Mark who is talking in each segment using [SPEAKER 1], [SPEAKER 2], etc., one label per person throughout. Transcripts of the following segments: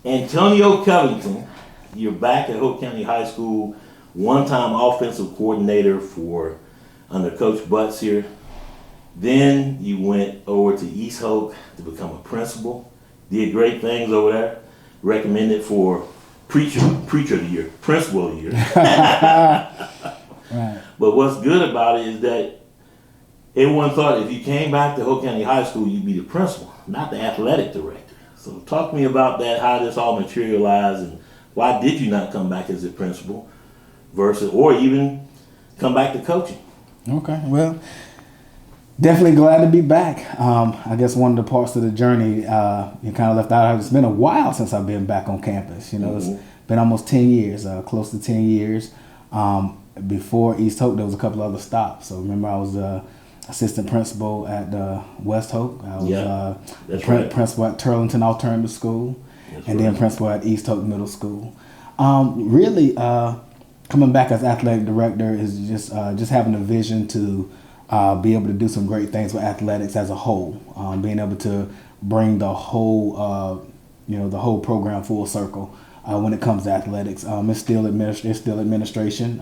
[SPEAKER 1] Antonio Covington, you're back at Hoke County High School, one-time offensive coordinator under Coach Butts here. Then you went over to East Hoke to become a principal. Did great things over there. Recommended for preacher of the year, principal of the year.
[SPEAKER 2] Right.
[SPEAKER 1] But what's good about it is that everyone thought if you came back to Hoke County High School, you'd be the principal, not the athletic director. So talk to me about that, how this all materialized, and why did you not come back as a principal or even come back to coaching?
[SPEAKER 2] Okay, well, definitely glad to be back. I guess one of the parts of the journey you kind of left out. It's been a while since I've been back on campus. It's been almost 10 years, close to 10 years. Before East Hoke, there was a couple other stops. So remember, I was assistant principal at West Hoke. I was principal at Turlington Alternative School, then principal at East Hoke Middle School. Really, coming back as athletic director is just having a vision to be able to do some great things with athletics as a whole. Being able to bring the whole program full circle. When it comes to athletics, it's still administration,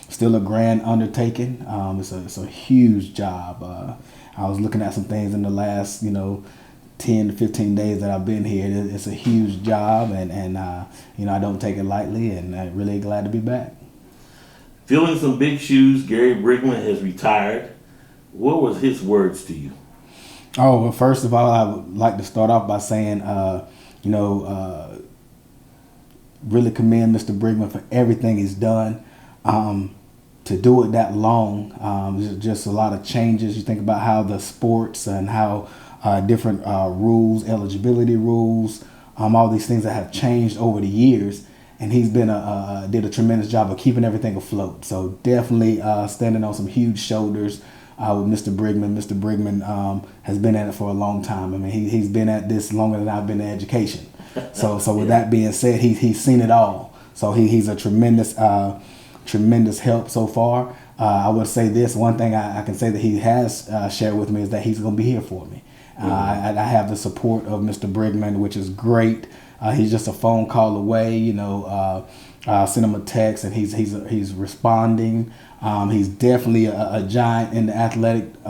[SPEAKER 2] still a grand undertaking. It's a huge job. I was looking at some things in the last 10 to 15 days that I've been here. It's a huge job, and I don't take it lightly, and I'm really glad to be back.
[SPEAKER 1] Filling some big shoes, Gary Brigman has retired. What was his words to you?
[SPEAKER 2] Oh, well, first of all, I would like to start off by saying, really commend Mr. Brigman for everything he's done. To do it that long, just a lot of changes. You think about how the sports and how different rules, eligibility rules, all these things that have changed over the years. And he's did a tremendous job of keeping everything afloat. So definitely standing on some huge shoulders with Mr. Brigman. Mr. Brigman has been at it for a long time. I mean, he's been at this longer than I've been in education. So with that being said, he's seen it all. So he's a tremendous help so far. I would say this, one thing I can say that he has shared with me is that he's going to be here for me. I have the support of Mr. Brigman, which is great. He's just a phone call away. I send him a text and he's responding. He's definitely a giant in the athletic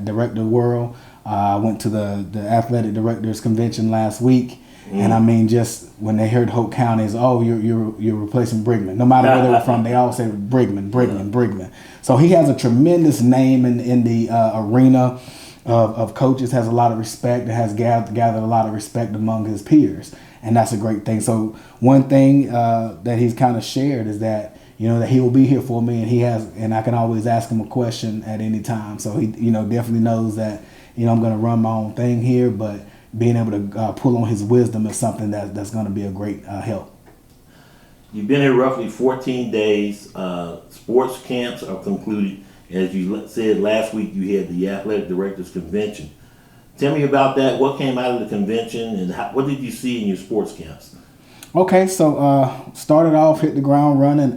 [SPEAKER 2] director world. I went to the athletic directors convention last week. And I mean, just when they heard Hoke County, you're replacing Brigman. No matter where they were from, they all say Brigman. So he has a tremendous name in the arena of coaches. Has a lot of respect. Has gathered a lot of respect among his peers, and that's a great thing. So one thing that he's kind of shared is that that he will be here for me, and I can always ask him a question at any time. So he definitely knows that I'm going to run my own thing here, but being able to pull on his wisdom is something that's going to be a great help.
[SPEAKER 1] You've been here roughly 14 days. Sports camps are concluded. As you said last week, you had the Athletic Directors Convention. Tell me about that. What came out of the convention, and what did you see in your sports camps?
[SPEAKER 2] Okay, so started off, hit the ground running.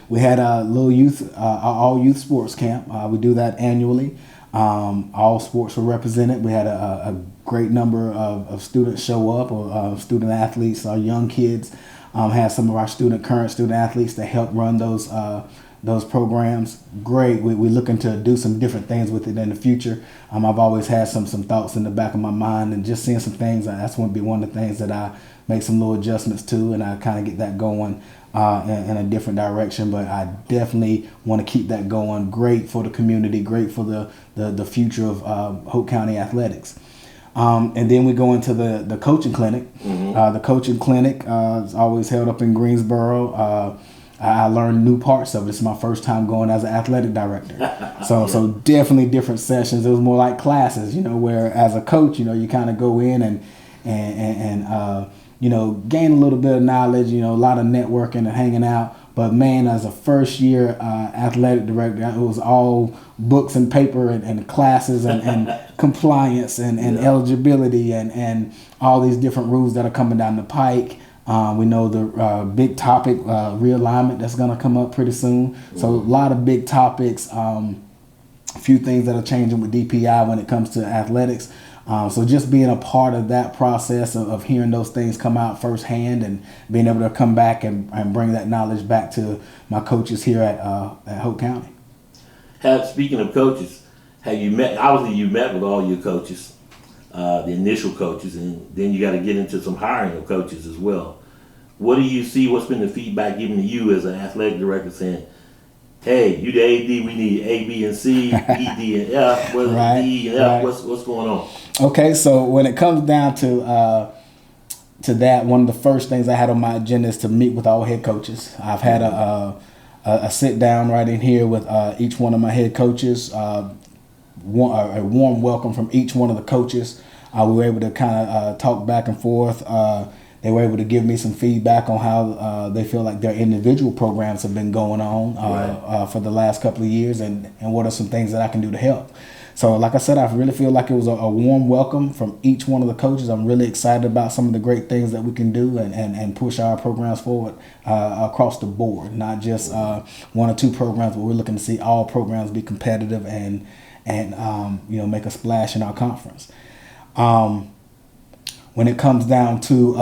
[SPEAKER 2] We had a little all youth sports camp. We do that annually. All sports were represented. We had a great number of students show up, or student athletes, our young kids. Had some of our current student athletes that help run those programs. Great. We're looking to do some different things with it in the future. I've always had some thoughts in the back of my mind, and just seeing some things, that's going to be one of the things that I make some little adjustments to, and I kind of get that going in a different direction. But I definitely want to keep that going. Great for the community, great for the future of Hoke County athletics. And then we go into the coaching clinic. The coaching clinic is always held up in Greensboro. I learned new parts of it. It's my first time going as an athletic director. So definitely different sessions. It was more like classes, where as a coach, you kind of go in and gain a little bit of knowledge, a lot of networking and hanging out. But man, as a first year athletic director, it was all books and paper and classes and compliance and eligibility and all these different rules that are coming down the pike. We know the big topic, realignment, that's going to come up pretty soon. So a lot of big topics, a few things that are changing with DPI when it comes to athletics. So just being a part of that process of hearing those things come out firsthand and being able to come back and bring that knowledge back to my coaches here at Hoke County.
[SPEAKER 1] Speaking of coaches, have you met? Obviously, you met with all your coaches, the initial coaches, and then you got to get into some hiring of coaches as well. What do you see? What's been the feedback given to you as an athletic director saying, hey, you the AD, we need A, B, and C, E, D, and F. What's
[SPEAKER 2] Right,
[SPEAKER 1] D, and F?
[SPEAKER 2] right.
[SPEAKER 1] What's going on?
[SPEAKER 2] Okay, so when it comes down to that, one of the first things I had on my agenda is to meet with all head coaches. I've had a sit down right in here with each one of my head coaches, a warm welcome from each one of the coaches. We were able to kind of talk back and forth. They were able to give me some feedback on how they feel like their individual programs have been going on for the last couple of years, and what are some things that I can do to help. So like I said, I really feel like it was a warm welcome from each one of the coaches. I'm really excited about some of the great things that we can do and push our programs forward across the board, not just one or two programs, but we're looking to see all programs be competitive and make a splash in our conference. When it comes down to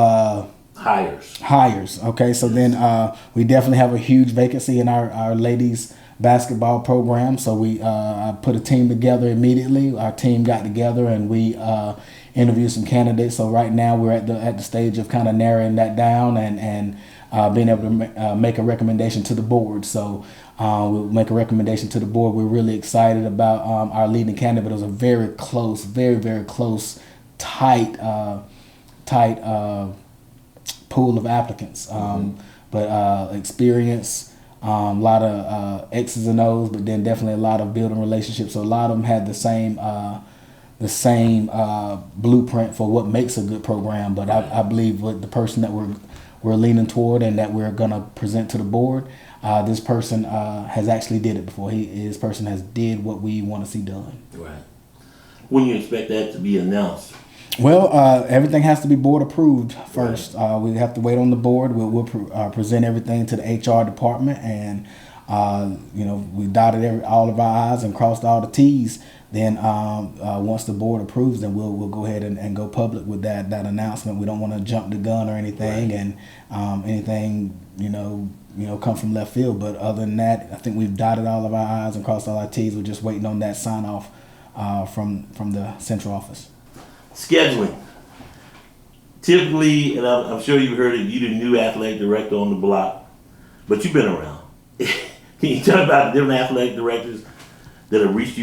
[SPEAKER 2] hires, okay, so then we definitely have a huge vacancy in our ladies basketball program. So I put a team together immediately. Our team got together and we interviewed some candidates. So right now we're at the stage of kind of narrowing that down and being able to make a recommendation to the board. So we'll make a recommendation to the board. We're really excited about our leading candidate. It was a very close, very close, tight pool of applicants, but experience, a lot of X's and O's, but then definitely a lot of building relationships. So a lot of them had the same blueprint for what makes a good program. But I believe with the person that we're leaning toward and that we're going to present to the board, this person has actually did it before. This person has did what we want to see done.
[SPEAKER 1] Right. When do you expect that to be announced?
[SPEAKER 2] Well, everything has to be board approved first. Right. We have to wait on the board. We'll present everything to the HR department, and we dotted all of our I's and crossed all the T's. Then once the board approves, then we'll go ahead and go public with that announcement. We don't want to jump the gun or anything, right. And anything come from left field. But other than that, I think we've dotted all of our I's and crossed all our T's. We're just waiting on that sign off from the central office.
[SPEAKER 1] Scheduling. Typically, and I'm sure you've heard it, you're the new athletic director on the block, but you've been around. Can you tell about the different athletic directors that have reached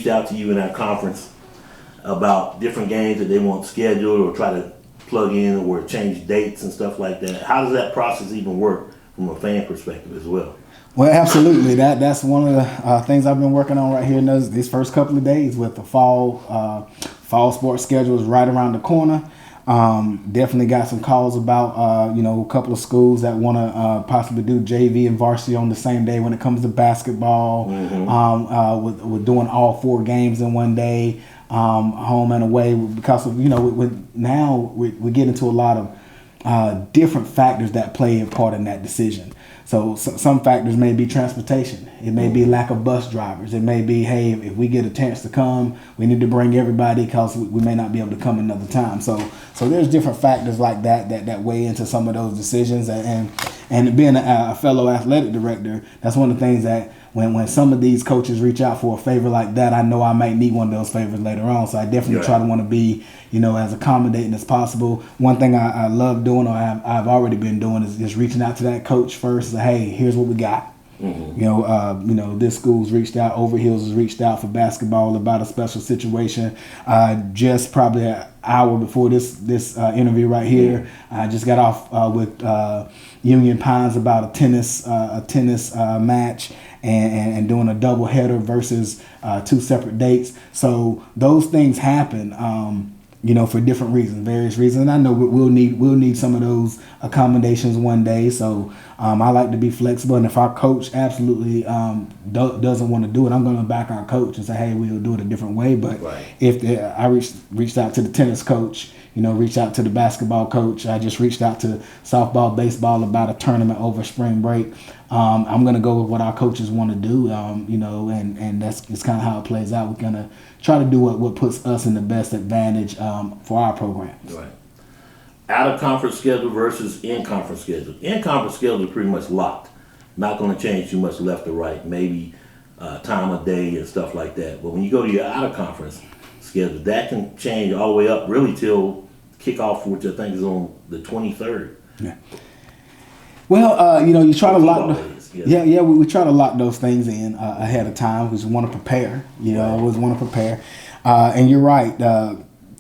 [SPEAKER 1] out to you in our conference about different games that they want scheduled or try to plug in or change dates and stuff like that? How does that process even work from a fan perspective as well?
[SPEAKER 2] Well, absolutely. That's one of the things I've been working on right here in these first couple of days with the fall sports schedule is right around the corner. Definitely got some calls about a couple of schools that want to possibly do JV and varsity on the same day when it comes to basketball. Mm-hmm. We're doing all 4 games in one day, home and away, because of now we get into a lot of different factors that play a part in that decision. So some factors may be transportation. It may be lack of bus drivers. It may be, hey, if we get a chance to come, we need to bring everybody because we may not be able to come another time. So there's different factors like that weigh into some of those decisions. And being a fellow athletic director, that's one of the things that when some of these coaches reach out for a favor like that, I know I might need one of those favors later on. So I definitely try to want to be, as accommodating as possible. One thing I love doing, or I've already been doing, is just reaching out to that coach first. Say, hey, here's what we got. Mm-hmm. This school's reached out. Overhills has reached out for basketball about a special situation. Just probably an hour before this interview right here, I just got off with Union Pines about a tennis match and doing a double header versus 2 separate dates. So those things happen. For different reasons, various reasons. And I know we'll need some of those accommodations one day. So I like to be flexible, and if our coach absolutely doesn't want to do it, I'm going to back our coach and say, hey, we'll do it a different way. But if I reached out to the tennis coach, reached out to the basketball coach. I just reached out to softball, baseball about a tournament over spring break. I'm going to go with what our coaches want to do, and it's kind of how it plays out. We're going to try to do what puts us in the best advantage for our program.
[SPEAKER 1] Right. Out-of-conference schedule versus in-conference schedule. In-conference schedule is pretty much locked. Not going to change too much left or right. Maybe time of day and stuff like that. But when you go to your out-of-conference schedule, that can change all the way up really till kickoff, which I think is on the 23rd.
[SPEAKER 2] Yeah. Well, you try to lock. We try to lock those things in ahead of time because we want to prepare. Always want to prepare. And you're right.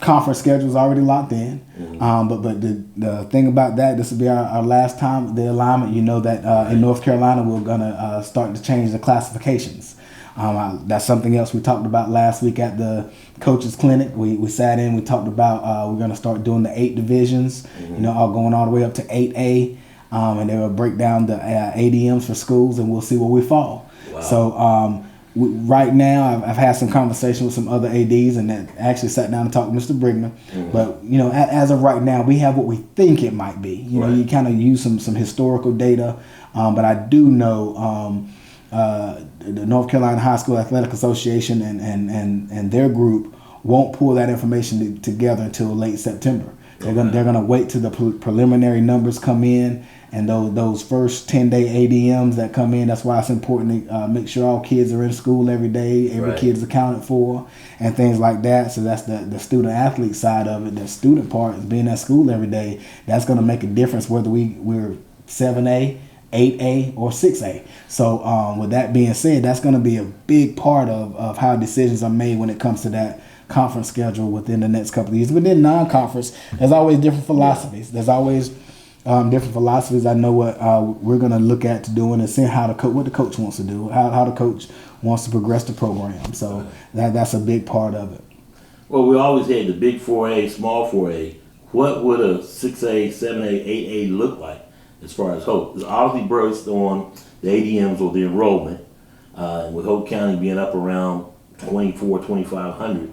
[SPEAKER 2] Conference schedule is already locked in. Mm-hmm. But the thing about that, this will be our last time the alignment. That in North Carolina we're gonna start to change the classifications. That's something else we talked about last week at the coaches clinic. We sat in. We talked about we're gonna start doing the 8 divisions. Mm-hmm. All going all the way up to 8A. And they will break down the ADMs for schools, and we'll see where we fall. Wow. So right now, I've had some conversation with some other ADs, and that actually sat down and talked to Mr. Brigman. Mm-hmm. But as of right now, we have what we think it might be. You kind of use some historical data, but I do know the North Carolina High School Athletic Association and their group won't pull that information together until late September. They're gonna wait till the preliminary numbers come in, and those first 10-day ADMs that come in. That's why it's important to make sure all kids are in school every day, every kid is accounted for, and things like that. So that's the student athlete side of it. The student part is being at school every day. That's gonna make a difference whether we're 7A, 8A, or 6A. So with that being said, that's gonna be a big part of how decisions are made when it comes to that conference schedule within the next couple of years. Within non-conference, there's always different philosophies. There's always different philosophies. I know what we're going to look at to doing and seeing how what the coach wants to do, how the coach wants to progress the program. So that's a big part of it.
[SPEAKER 1] Well, we always had the big 4A, small 4A. What would a 6A, 7A, 8A look like as far as Hoke? It's obviously based on the ADMs or the enrollment, and with Hoke County being up around 2,500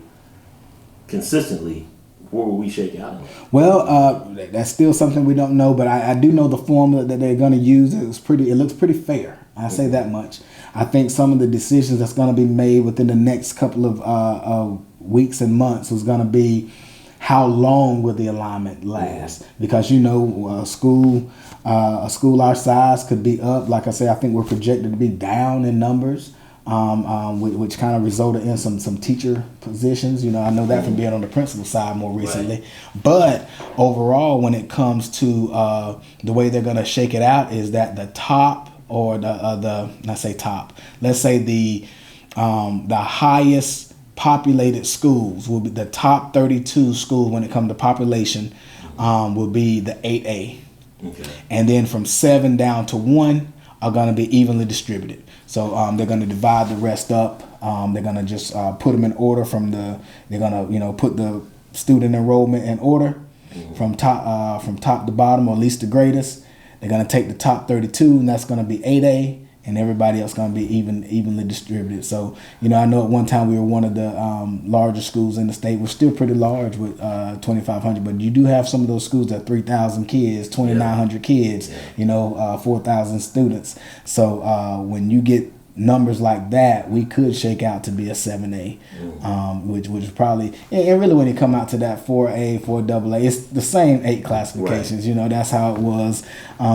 [SPEAKER 1] consistently, where will we shake out in?
[SPEAKER 2] Well, that's still something we don't know, but I do know the formula that they're going to use. It looks pretty fair. I say that much. I think some of the decisions that's going to be made within the next couple of weeks and months is going to be how long will the alignment last? Because a school our size could be up. Like I say, I think we're projected to be down in numbers. Which kind of resulted in some teacher positions. I know that from being on the principal side more recently. Right. But overall, when it comes to the way they're going to shake it out, is that the top or let's say the highest populated schools will be the top 32 schools when it comes to population will be the 8A. Okay. And then from 7 down to 1 are going to be evenly distributed. So they're going to divide the rest up. They're going to just put them in order they're going to put the student enrollment in order from top to bottom, or at least the greatest. They're going to take the top 32, and that's going to be 8A, and everybody else going to be evenly distributed. So, I know at one time we were one of the larger schools in the state. We're still pretty large with 2,500, but you do have some of those schools that 3,000 kids, 2,900 kids, 4,000 students. So when you get numbers like that, we could shake out to be a 7A, which is probably, and really when you come out to that 4A, 4AA, it's the same 8 classifications. Right. That's how it was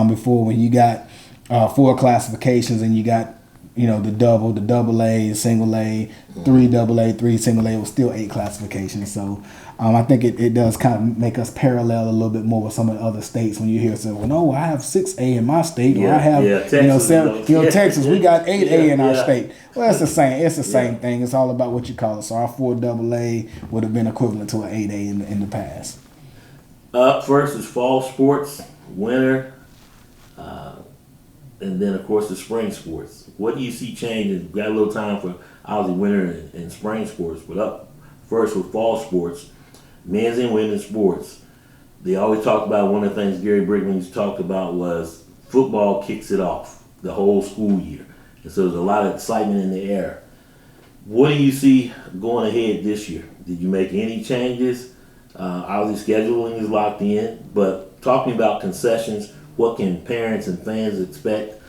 [SPEAKER 2] before, when you got 4 classifications and you got the double, the AA, single A, 3 AA, 3 single A. It was still 8 classifications. So I think it does kind of make us parallel a little bit more with some of the other states. When you hear say, well, no, I have 6A in my state, or I have
[SPEAKER 1] Texas,
[SPEAKER 2] 7, Texas, we got 8A in our state. Well, it's the same. It's the same thing. It's all about what you call it. So our 4 AA would have been equivalent to an 8A in the past.
[SPEAKER 1] Up first is fall sports, winter. And then, of course, the spring sports. What do you see changing? Got a little time for obviously winter and spring sports, but up first with fall sports, men's and women's sports. They always talk about, one of the things Gary Brigman talked about was football kicks it off the whole school year. And so there's a lot of excitement in the air. What do you see going ahead this year? Did you make any changes? Obviously, scheduling is locked in, but talking about concessions, what can parents and fans expect?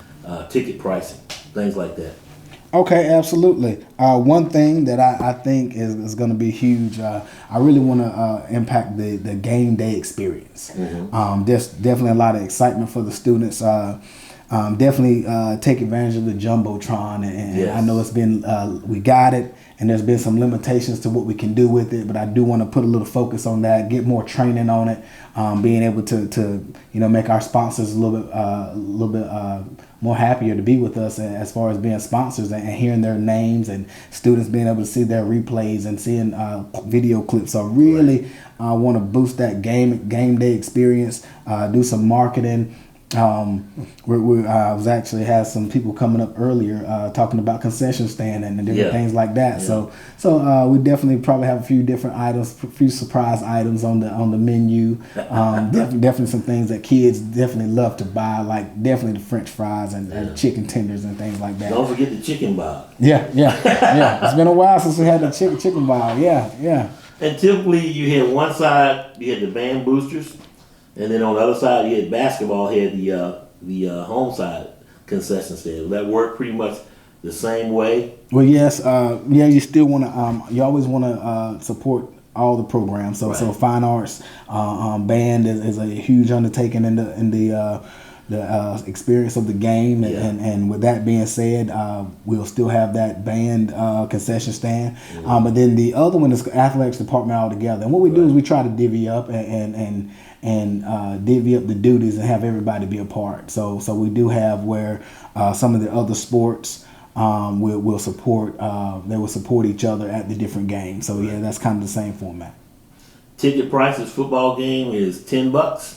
[SPEAKER 1] Ticket pricing, things like that.
[SPEAKER 2] Okay, absolutely. One thing that I think is going to be huge, I really want to impact the game day experience. There's definitely a lot of excitement for the students. Definitely take advantage of the Jumbotron. And
[SPEAKER 1] Yes.
[SPEAKER 2] I know it's been, we got it, and there's been some limitations to what we can do with it, but I do want to put a little focus on that, get more training on it, being able to make our sponsors a little bit more happier to be with us as far as being sponsors and hearing their names, and students being able to see their replays and seeing video clips. So really want to boost that game day experience, do some marketing. I was actually had some people coming up earlier talking about concession stand and different things like that.
[SPEAKER 1] Yeah.
[SPEAKER 2] So we definitely probably have a few different items, a few surprise items on the menu. Definitely some things that kids definitely love to buy, like definitely the French fries and chicken tenders and things like that.
[SPEAKER 1] Don't forget the chicken bob.
[SPEAKER 2] Yeah. It's been a while since we had the chicken bob. Yeah.
[SPEAKER 1] And typically you had one side, you had the band boosters, and then on the other side, you had basketball, had the home side concession stand. Will that work pretty much the same way?
[SPEAKER 2] Well, yes. You still want to. You always want to support all the programs. So fine arts, band is a huge undertaking in the experience of the game. And with that being said, we'll still have that band concession stand. But then the other one is athletics department altogether. And what we do is we try to divvy up and divvy up the duties and have everybody be a part. So we do have where some of the other sports will support. They will support each other at the different games. So that's kind of the same format.
[SPEAKER 1] Ticket prices football game is $10.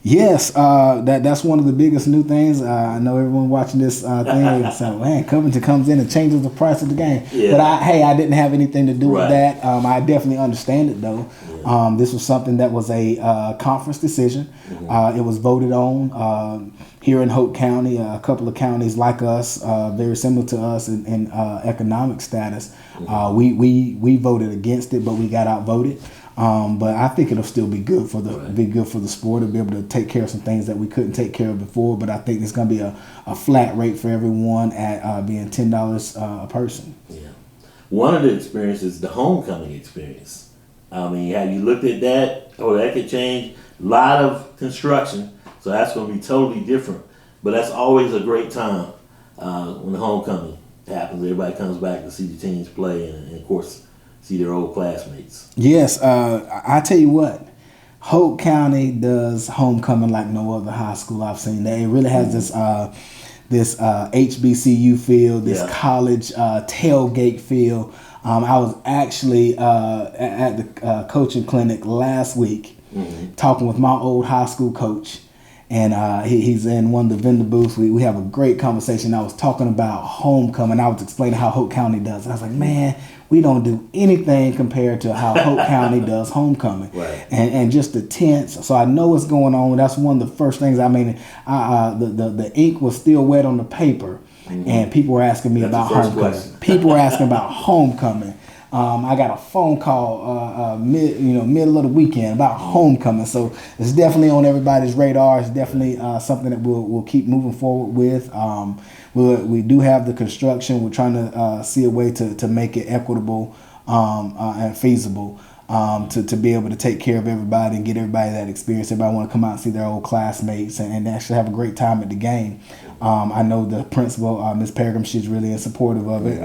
[SPEAKER 2] Yes, that's one of the biggest new things. I know everyone watching this thing saying, "Man, Covington comes in and changes the price of the game."
[SPEAKER 1] Yeah.
[SPEAKER 2] But I didn't have anything to do with that. I definitely understand it though. Yeah. This was something that was a conference decision. It was voted on here in Hoke County. A couple of counties like us, very similar to us in economic status. We voted against it, but we got outvoted. But I think it'll still be good for the sport to be able to take care of some things that we couldn't take care of before. But I think it's going to be a flat rate for everyone at being $10 a person. Yeah.
[SPEAKER 1] One of the experiences, the homecoming experience. I mean, have you looked at that? Oh, that could change. A lot of construction, so that's going to be totally different. But that's always a great time when the homecoming happens. Everybody comes back to see the teams play, and of course, see their old classmates. Yes,
[SPEAKER 2] I tell you what, Hoke County does homecoming like no other high school I've seen. It really has this HBCU feel, this college tailgate feel. I was actually at the coaching clinic last week talking with my old high school coach. And he's in one of the vendor booths. We have a great conversation. I was talking about homecoming. I was explaining how Hoke County does. And I was like, man, we don't do anything compared to how Hoke County does homecoming.
[SPEAKER 1] Right.
[SPEAKER 2] And just the tents. So I know what's going on. That's one of the first things. I mean, the ink was still wet on the paper. And people were asking me about homecoming. People were asking about homecoming. I got a phone call middle of the weekend about homecoming, so it's definitely on everybody's radar. It's definitely something that we'll keep moving forward with. We do have the construction. We're trying to see a way to make it equitable and feasible to be able to take care of everybody and get everybody that experience. Everybody want to come out and see their old classmates and actually have a great time at the game. I know the principal, Ms. Peregrine, she's really supportive of it.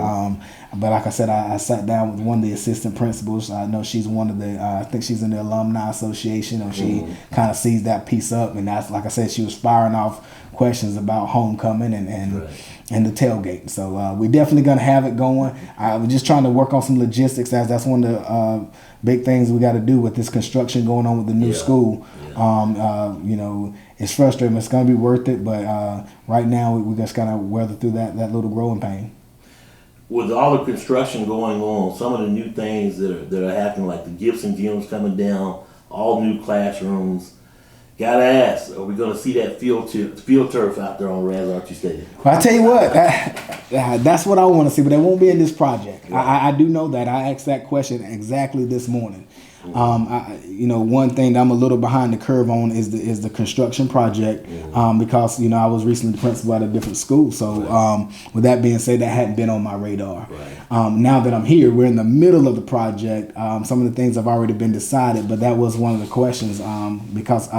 [SPEAKER 2] But like I said, I sat down with one of the assistant principals. I know she's one of the, I think she's in the Alumni Association, and she kind of sees that piece up. And that's, like I said, she was firing off questions about homecoming and the tailgate. So we're definitely going to have it going. We're just trying to work on some logistics. That's one of the big things we got to do with this construction going on with the new school. It's frustrating. It's going to be worth it, but right now we just got to weather through that little growing pain.
[SPEAKER 1] With all the construction going on, some of the new things that are happening, like the Gibson gyms coming down, all new classrooms, Gotta ask, are we gonna see that field turf out there on Rans Archie Stadium?
[SPEAKER 2] Well, I tell you what, that's what I want to see, but it won't be in this project.
[SPEAKER 1] Right.
[SPEAKER 2] I do know that. I asked that question exactly this morning. One thing that I'm a little behind the curve on is the construction project, because I was recently the principal at a different school. So with that being said, that hadn't been on my radar.
[SPEAKER 1] Right.
[SPEAKER 2] Now that I'm here, we're in the middle of the project. Some of the things have already been decided, but that was one of the questions, because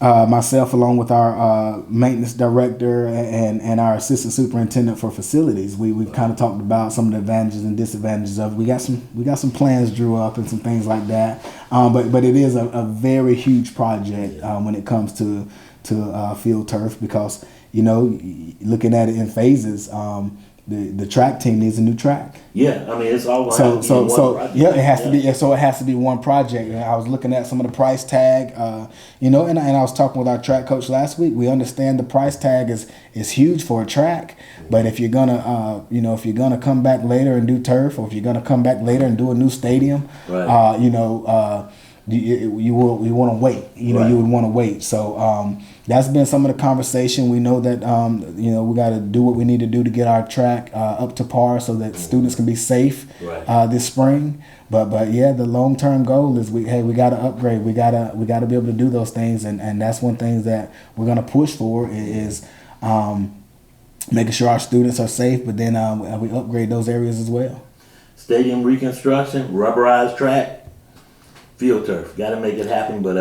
[SPEAKER 2] myself, along with our maintenance director and our assistant superintendent for facilities, we've kind of talked about some of the advantages and disadvantages of. We got some plans drew up and some things like that. But it is a very huge project when it comes to field turf, because looking at it in phases. The track team needs a new track.
[SPEAKER 1] Yeah, I mean it's all
[SPEAKER 2] so it has to be. So it has to be one project. And I was looking at some of the price tag, and I was talking with our track coach last week. We understand the price tag is huge for a track, but if you're gonna come back later and do turf, or if you're gonna come back later and do a new stadium,
[SPEAKER 1] right.
[SPEAKER 2] You want to wait. You would want to wait. So that's been some of the conversation. We know that we got to do what we need to do to get our track up to par so that students can be safe this spring. But yeah, the long term goal is we got to upgrade. We gotta be able to do those things, and that's one thing that we're gonna push for is making sure our students are safe. But then we upgrade those areas as well.
[SPEAKER 1] Stadium reconstruction, rubberized track. Field turf, got to make it happen, but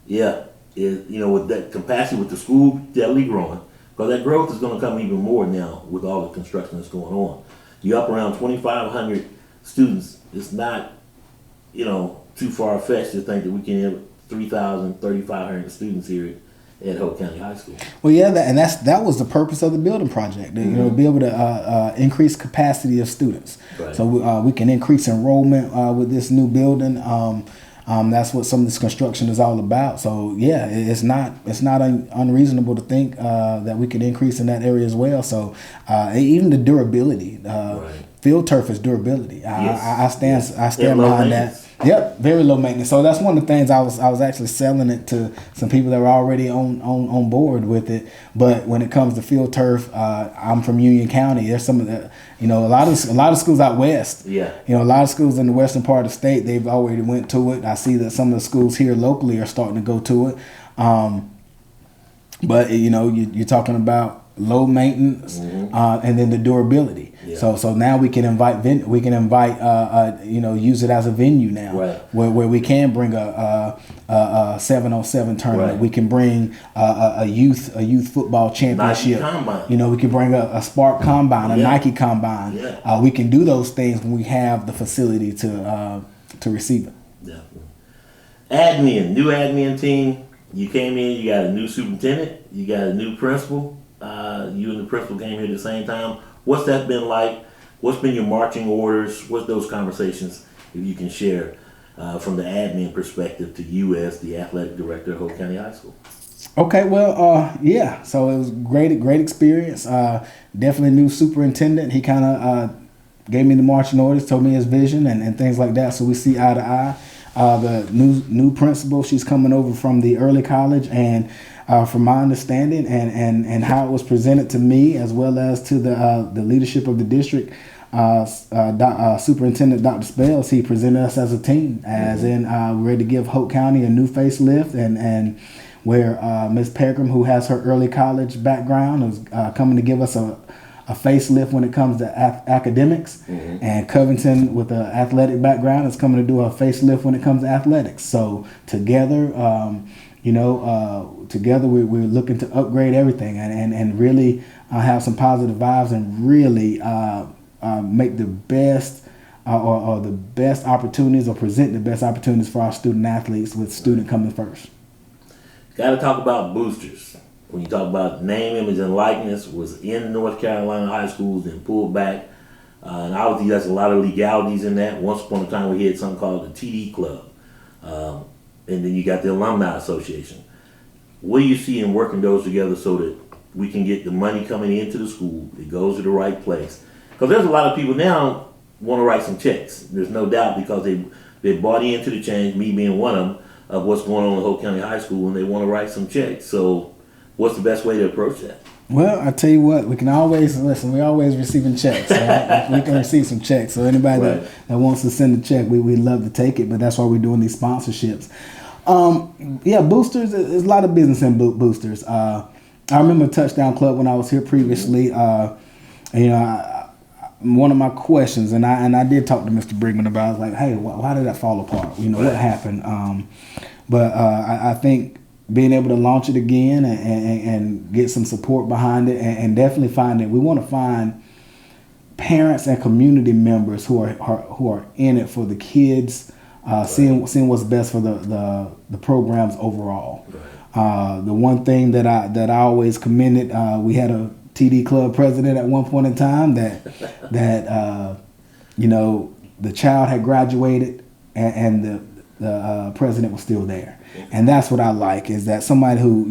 [SPEAKER 1] with that capacity with the school steadily growing, because that growth is going to come even more now with all the construction that's going on. You're up around 2,500 students. It's not, too far-fetched to think that we can have 3,000, 3,500 students here at Hoke County High School.
[SPEAKER 2] Well, yeah, that was the purpose of the building project. To be able to increase capacity of students,
[SPEAKER 1] right.
[SPEAKER 2] So we can increase enrollment with this new building. That's what some of this construction is all about. So yeah, it's not unreasonable to think that we could increase in that area as well. So even the durability,
[SPEAKER 1] right.
[SPEAKER 2] Field turf is durability.
[SPEAKER 1] Yes.
[SPEAKER 2] I stand behind that. Yep, very low maintenance. So that's one of the things I was actually selling it to some people that were already on board with it. But when it comes to field turf, I'm from Union County. There's some of the a lot of schools out west.
[SPEAKER 1] Yeah.
[SPEAKER 2] A lot of schools in the western part of the state, they've already went to it. I see that some of the schools here locally are starting to go to it. But you're talking about low maintenance, and then the durability.
[SPEAKER 1] Yeah.
[SPEAKER 2] So now we can invite use it as a venue now,
[SPEAKER 1] right.
[SPEAKER 2] where we can bring a 7-on-7 tournament.
[SPEAKER 1] Right.
[SPEAKER 2] We can bring a youth football championship.
[SPEAKER 1] Nike combine.
[SPEAKER 2] We can bring a Spark combine, a
[SPEAKER 1] Yeah.
[SPEAKER 2] Nike combine.
[SPEAKER 1] Yeah.
[SPEAKER 2] We can do those things when we have the facility to receive it.
[SPEAKER 1] Yeah. New admin team. You came in. You got a new superintendent. You got a new principal. You and the principal came here at the same time. What's that been like? What's been your marching orders? What's those conversations, if you can share, from the admin perspective to you as the athletic director of Hoke County High School?
[SPEAKER 2] Okay, well, yeah. So it was great experience. Definitely new superintendent. He kind of gave me the marching orders, told me his vision and things like that. So we see eye to eye. The new principal, she's coming over from the early college, and from my understanding and how it was presented to me, as well as to the leadership of the district, Superintendent Dr. Spells, he presented us as a team, as in we're ready to give Hoke County a new facelift, and where Ms. Pegram, who has her early college background, is coming to give us a facelift when it comes to academics, and Covington with an athletic background is coming to do a facelift when it comes to athletics. So together, we're looking to upgrade everything and really have some positive vibes and really make the best or the best opportunities, or present the best opportunities for our student athletes, with student coming first.
[SPEAKER 1] Got to talk about boosters. When you talk about name, image, and likeness, was in North Carolina high schools and pulled back. And obviously there's a lot of legalities in that. Once upon a time we had something called the TD Club. And then you got the Alumni Association. What do you see in working those together so that we can get the money coming into the school, it goes to the right place? Because there's a lot of people now want to write some checks. There's no doubt, because they bought into the change, me being one of them. of what's going on in Hoke County High School, and they want to write some checks. So what's the best way to approach that?
[SPEAKER 2] Well, I tell you what, we can always listen. We're always receiving checks. Right? We can receive some checks. So anybody that wants to send a check, we'd love to take it. But that's why we're doing these sponsorships. Boosters. There's a lot of business in boosters. I remember Touchdown Club when I was here previously. One of my questions, and I did talk to Mr. Brigman about it, I was like, hey, why did that fall apart? What happened? I think being able to launch it again and get some support behind it, and definitely we want to find parents and community members who are in it for the kids, seeing what's best for the programs overall. The one thing that I always commended, we had a TD club president at one point in time that the child had graduated and the president was still there. And that's what I like, is that somebody who,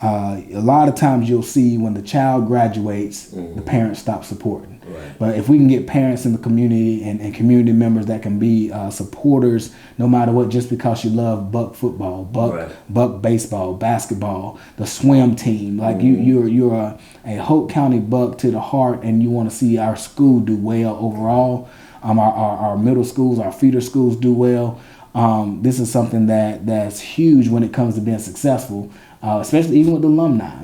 [SPEAKER 2] a lot of times you'll see when the child graduates, the parents stop supporting. Right. But if we can get parents in the community and community members that can be supporters no matter what, just because you love Buck football, Buck baseball, basketball, the swim team, like you're a Hoke County Buck to the heart, and you want to see our school do well overall, our middle schools, our feeder schools do well. This is something that's huge when it comes to being successful, especially even with the alumni.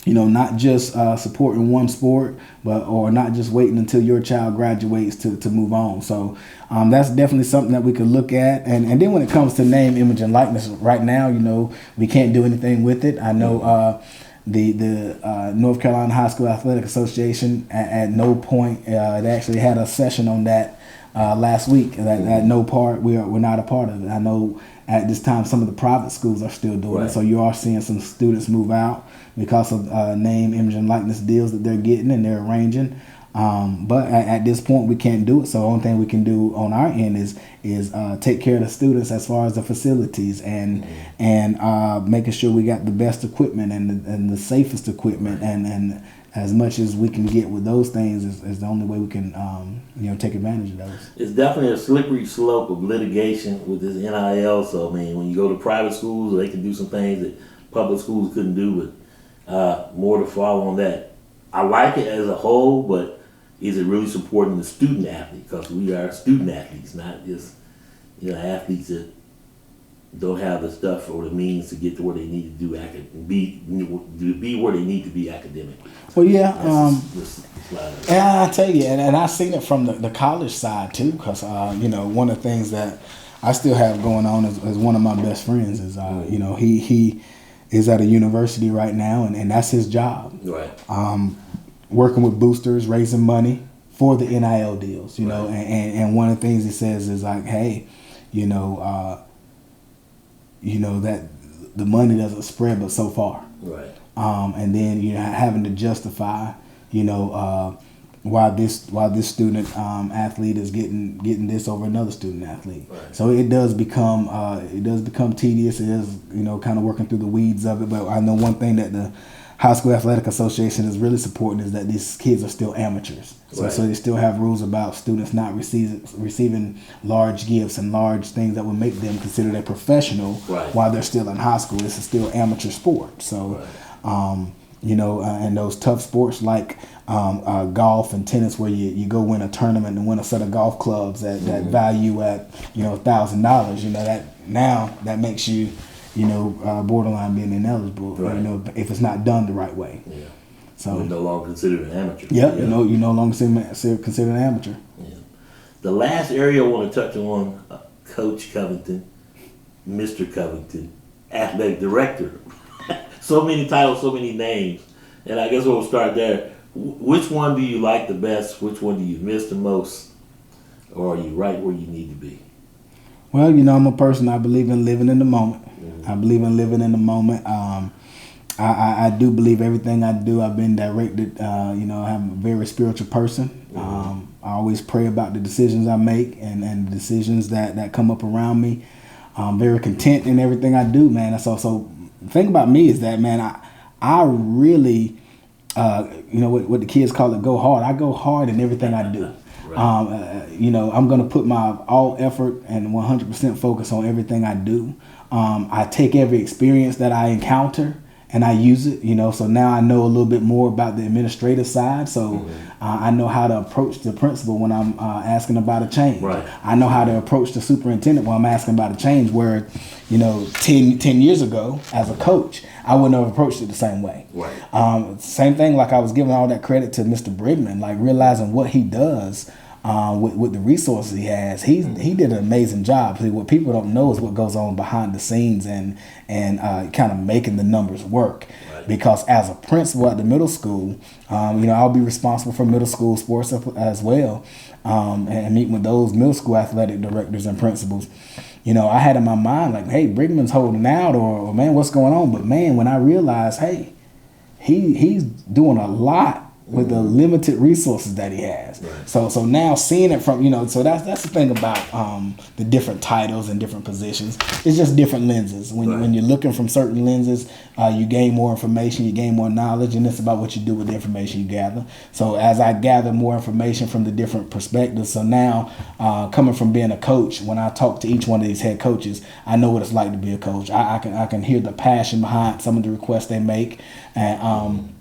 [SPEAKER 2] Not just supporting one sport, or not just waiting until your child graduates to move on. So that's definitely something that we could look at. And then when it comes to name, image, and likeness, right now, we can't do anything with it. I know the North Carolina High School Athletic Association at no point they actually had a session on that last week. At no part we're not a part of it. I know at this time some of the private schools are still doing it, so you are seeing some students move out because of name, image, and likeness deals that they're getting and they're arranging. But at this point we can't do it. So the only thing we can do on our end is take care of the students as far as the facilities and making sure we got the best equipment and the safest equipment and as much as we can get with those things is the only way we can take advantage of those.
[SPEAKER 1] It's definitely a slippery slope of litigation with this NIL. So when you go to private schools, they can do some things that public schools couldn't do, but more to follow on that. I like it as a whole, but is it really supporting the student athlete? Because we are student athletes, not just athletes that don't have the stuff or the means to get to where they need to be where they need to be academically.
[SPEAKER 2] Well, yeah.
[SPEAKER 1] And
[SPEAKER 2] I tell you, and I've seen it from the college side too, because one of the things that I still have going on is one of my best friends is he is at a university right now, and that's his job.
[SPEAKER 1] Right.
[SPEAKER 2] Working with boosters, raising money for the NIL deals. And one of the things he says is like, hey, that the money doesn't spread but so far.
[SPEAKER 1] Right.
[SPEAKER 2] And then having to justify, why this student athlete is getting this over another student athlete. Right. So it does become tedious. It is kind of working through the weeds of it. But I know one thing that the High School Athletic Association is really supporting is that these kids are still amateurs. So they still have rules about students not receiving large gifts and large things that would make them considered a professional while they're still in high school. This is still amateur sport. So, and those tough sports like golf and tennis, where you go win a tournament and win a set of golf clubs that value at $1,000. That makes you borderline being ineligible. If it's not done the right way. Yeah. So
[SPEAKER 1] you're no longer considered an amateur.
[SPEAKER 2] Yep. Yeah. You no longer considered an amateur.
[SPEAKER 1] Yeah. The last area I want to touch on, Coach Covington, Mr. Covington, athletic director. So many titles, so many names, and I guess we'll start there. Which one do you like the best? Which one do you miss the most? Or are you right where you need to be?
[SPEAKER 2] Well, I'm a person. I believe in living in the moment. Mm-hmm. I believe in living in the moment. I do believe everything I do, I've been directed. I'm a very spiritual person. Mm-hmm. I always pray about the decisions I make and the decisions that come up around me. I'm very content in everything I do, man. So the thing about me is that, man, I really, what the kids call it, go hard. I go hard in everything I do.
[SPEAKER 1] Right.
[SPEAKER 2] I'm going to put my all effort and 100% focus on everything I do. I take every experience that I encounter and I use it, so now I know a little bit more about the administrative side. So I know how to approach the principal when I'm asking about a change.
[SPEAKER 1] Right.
[SPEAKER 2] I know how to approach the superintendent when I'm asking about a change, where, 10 years ago as a coach, I wouldn't have approached it the same way.
[SPEAKER 1] Right.
[SPEAKER 2] Same thing, like I was giving all that credit to Mr. Brigman, like realizing what he does with the resources he has. He did an amazing job. See, what people don't know is what goes on behind the scenes and kind of making the numbers work.
[SPEAKER 1] Right.
[SPEAKER 2] Because as a principal at the middle school, I'll be responsible for middle school sports as well, and meeting with those middle school athletic directors and principals. I had in my mind like, hey, Brigman's holding out, or man, what's going on? But man, when I realized, hey, he's doing a lot with the limited resources that he has.
[SPEAKER 1] Right.
[SPEAKER 2] So now seeing it from, so that's the thing about the different titles and different positions. It's just different lenses. When you're looking from certain lenses, you gain more information, you gain more knowledge, and it's about what you do with the information you gather. So as I gather more information from the different perspectives, so now coming from being a coach, when I talk to each one of these head coaches, I know what it's like to be a coach. I can hear the passion behind some of the requests they make, and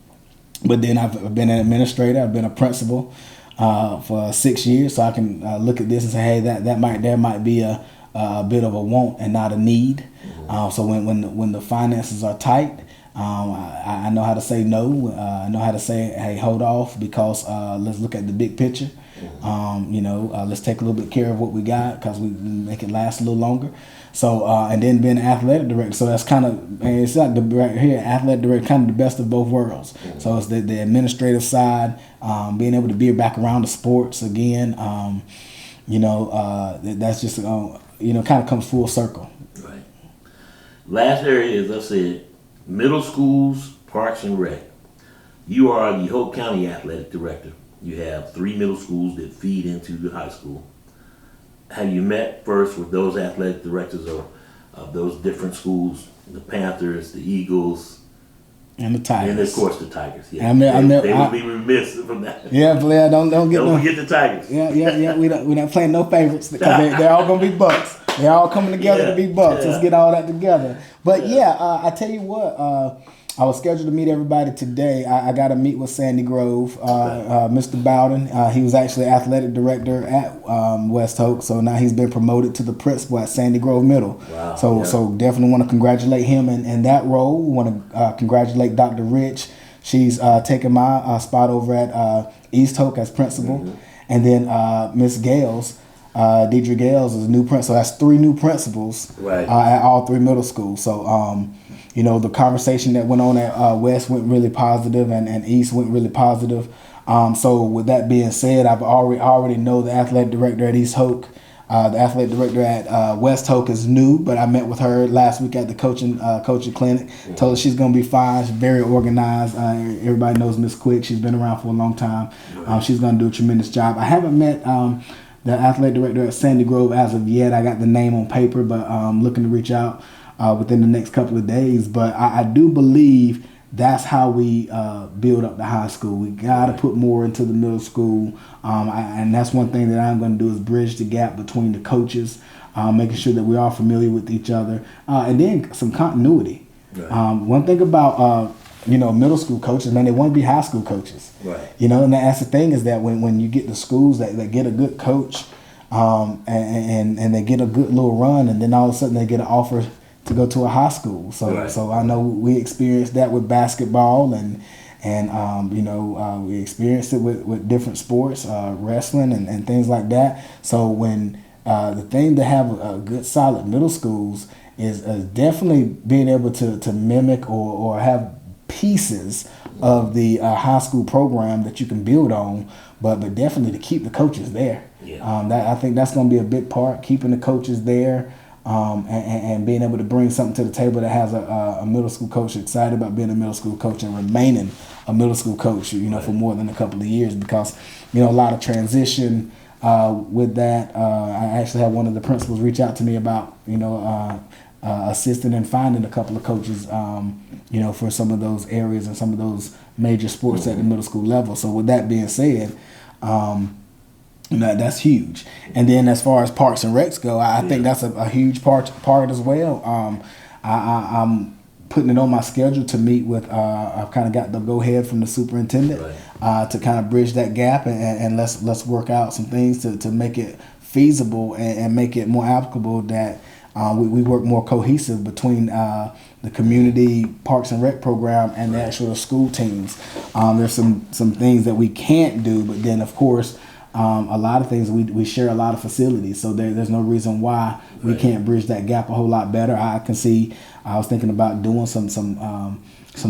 [SPEAKER 2] but then I've been an administrator, I've been a principal for 6 years, so I can look at this and say, hey, there might be a bit of a want and not a need. So when the finances are tight, I know how to say no. I know how to say, hey, hold off, because let's look at the big picture. Let's take a little bit care of what we got, because we make it last a little longer. So and then being an athletic director, so that's kind of, it's like athletic director, kind of the best of both worlds. So it's the administrative side, being able to be back around the sports again. That's just kind of comes full circle.
[SPEAKER 1] Right. Last area is, I said, middle schools, parks and rec. You are the Hoke County athletic director. You have 3 middle schools that feed into the high school. Have you met first with those athletic directors of those different schools, the Panthers, the Eagles,
[SPEAKER 2] and the Tigers,
[SPEAKER 1] and of course the Tigers? Yeah, they would be remiss from that.
[SPEAKER 2] Yeah, Blair, don't
[SPEAKER 1] forget the Tigers.
[SPEAKER 2] Yeah. We're not playing no favorites, because they're all gonna be Bucks. They're all coming together to be Bucks. Let's get all that together. But I tell you what. I was scheduled to meet everybody today. I got to meet with Sandy Grove, Mr. Bowden. He was actually athletic director at West Hoke, so now he's been promoted to the principal at Sandy Grove Middle.
[SPEAKER 1] Wow.
[SPEAKER 2] So definitely want to congratulate him in that role. We want to congratulate Dr. Rich. She's taken my spot over at East Hoke as principal. Mm-hmm. And then Miss Gales, Deidre Gales, is a new principal. That's 3 new principals at all 3 middle schools. So the conversation that went on at West went really positive, and East went really positive. So with that being said, I already know the athletic director at East Hoke. The athletic director at West Hoke is new, but I met with her last week at the coaching clinic. Mm-hmm. Told her she's going to be fine. She's very organized. Everybody knows Miss Quick. She's been around for a long time. She's going to do a tremendous job. I haven't met the athletic director at Sandy Grove as of yet. I got the name on paper, but I'm looking to reach out within the next couple of days. But I do believe that's how we build up the high school. We got to put more into the middle school. And that's one thing that I'm going to do, is bridge the gap between the coaches, making sure that we are familiar with each other. And then some continuity. Right. One thing about, middle school coaches, man, they want to be high school coaches.
[SPEAKER 1] Right.
[SPEAKER 2] And that's the thing, is that when you get to schools that get a good coach, and they get a good little run, and then all of a sudden they get an offer to go to a high school. So I know we experienced that with basketball, and we experienced it with different sports, wrestling and things like that. So when the thing to have a good solid middle schools is definitely being able to mimic or have pieces of the high school program that you can build on, but definitely to keep the coaches there. Yeah. I think that's going to be a big part, keeping the coaches there. And being able to bring something to the table that has a middle school coach excited about being a middle school coach and remaining a middle school coach, for more than a couple of years, because, a lot of transition with that. I actually had one of the principals reach out to me about, assisting and finding a couple of coaches, for some of those areas and some of those major sports at the middle school level. So with that being said, That's huge. And then as far as Parks and Recs go, I think that's a huge part as well. I'm putting it on my schedule to meet with. I've kind of got the go ahead from the superintendent to kind of bridge that gap and let's work out some things to make it feasible and make it more applicable that we work more cohesive between the community Parks and Rec program and the actual school teams. There's some things that we can't do, but then of course a lot of things we share a lot of facilities, so there's no reason why we can't bridge that gap a whole lot better. I was thinking about doing some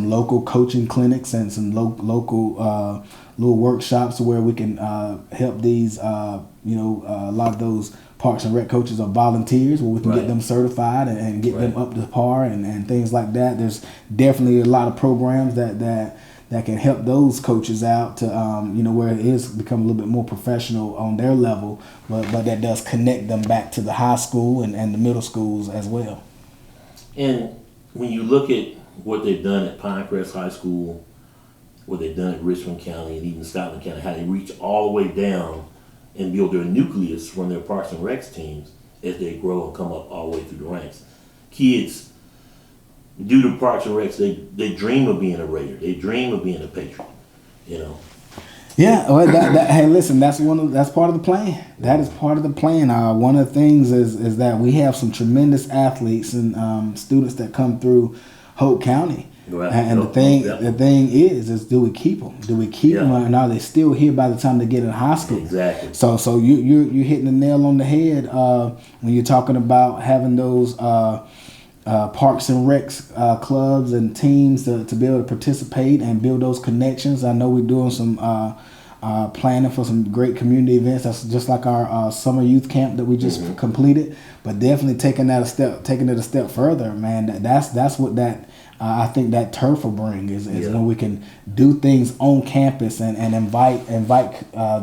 [SPEAKER 2] local coaching clinics and some local little workshops where we can help these a lot of those Parks and Rec coaches are volunteers, where we can get them certified and get them up to par and things like that. There's definitely a lot of programs that can help those coaches out to where it is become a little bit more professional on their level, but that does connect them back to the high school and the middle schools as well.
[SPEAKER 1] And when you look at what they've done at Pinecrest High School, what they've done at Richmond County and even Scotland County, how they reach all the way down and build their nucleus from their Parks and Recs teams as they grow and come up all the way through the ranks. Kids, due to Parks and Recs, they dream of being a Raider. They dream of being a Patriot.
[SPEAKER 2] Yeah, well, hey, listen, that's part of the plan. That is part of the plan. One of the things is that we have some tremendous athletes and students that come through Hoke County. Right. And the thing is do we keep them? Do we keep them, and are they still here by the time they get in high school?
[SPEAKER 1] Exactly.
[SPEAKER 2] So you're hitting the nail on the head when you're talking about having those Parks and Recs clubs and teams to be able to participate and build those connections. I know we're doing some planning for some great community events. That's just like our summer youth camp that we just completed. But definitely taking it a step further, man. That's what that I think that turf will bring is when we can do things on campus and invite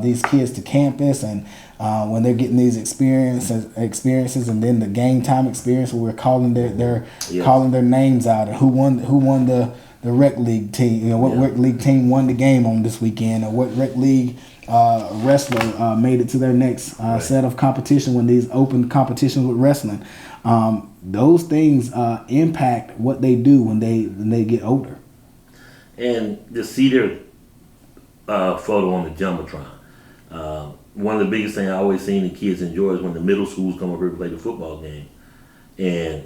[SPEAKER 2] these kids to campus, and when they're getting these experiences, and then the game time experience where we're calling calling their names out and who won the rec league team, what rec league team won the game on this weekend, or what rec league wrestler made it to their next set of competition when these open competitions with wrestling. Those things impact what they do when they get older.
[SPEAKER 1] And to see their photo on the Jumbotron, one of the biggest things I always seen the kids enjoy is when the middle schools come over here to play the football game. And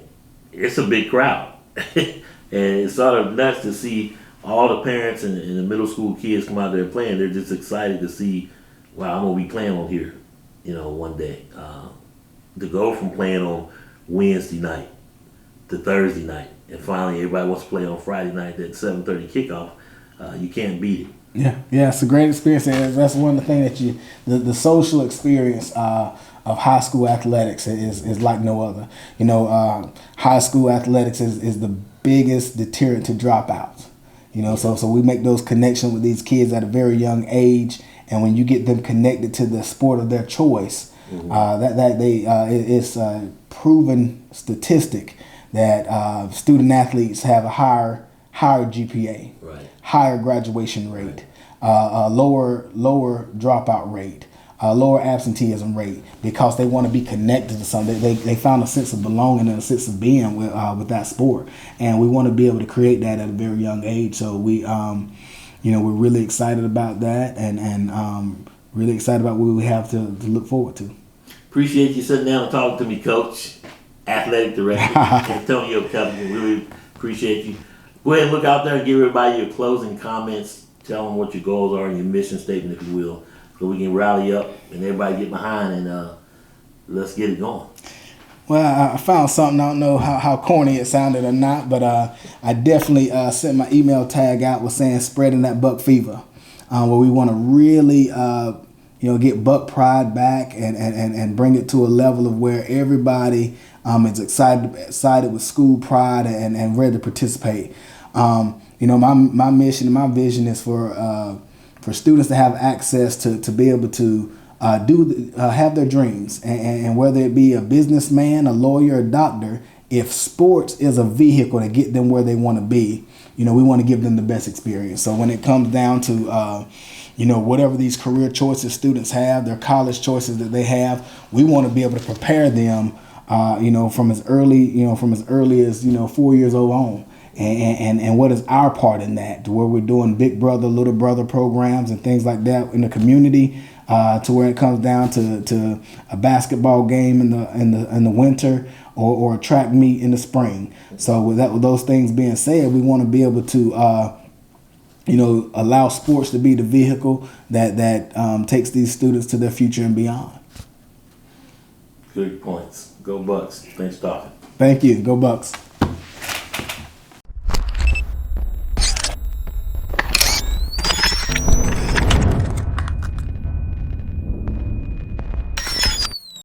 [SPEAKER 1] it's a big crowd. And it's sort of nuts to see all the parents and the middle school kids come out there playing. They're just excited to see, wow, I'm going to be playing on here, one day. To go from playing on Wednesday night to Thursday night, and finally everybody wants to play on Friday night at 7:30 kickoff. You can't beat it.
[SPEAKER 2] Yeah, it's a great experience, and that's one of the things that the social experience of high school athletics is like no other. High school athletics is the biggest deterrent to dropouts. So we make those connections with these kids at a very young age, and when you get them connected to the sport of their choice, it's a proven statistic that student athletes have a higher GPA, higher graduation rate, a lower dropout rate, a lower absenteeism rate, because they want to be connected to something. They found a sense of belonging and a sense of being with that sport, and we want to be able to create that at a very young age. So we're really excited about that, and really excited about what we have to look forward to.
[SPEAKER 1] Appreciate you sitting down and talking to me, Coach, Athletic Director Antonio Covington. Really appreciate you. Go ahead and look out there and give everybody your closing comments. Tell them what your goals are and your mission statement, if you will, so we can rally up and everybody get behind and let's get it going.
[SPEAKER 2] Well, I found something. I don't know how corny it sounded or not, but I definitely sent my email tag out with saying spreading that Buck fever, where we want to really get Buck pride back and bring it to a level of where everybody is excited with school pride and ready to participate. My mission and my vision is for students to have access to be able to have their dreams, and whether it be a businessman, a lawyer, a doctor, if sports is a vehicle to get them where they want to be, we want to give them the best experience. So when it comes down to whatever these career choices students have, their college choices that they have, we want to be able to prepare them, from as early as 4 years old on. And what is our part in that, to where we're doing big brother, little brother programs and things like that in the community, to where it comes down to a basketball game in the winter, or a track meet in the spring. So with those things being said, we want to be able to allow sports to be the vehicle that takes these students to their future and beyond.
[SPEAKER 1] Good points. Go Bucks. Thanks for talking.
[SPEAKER 2] Thank you. Go Bucks.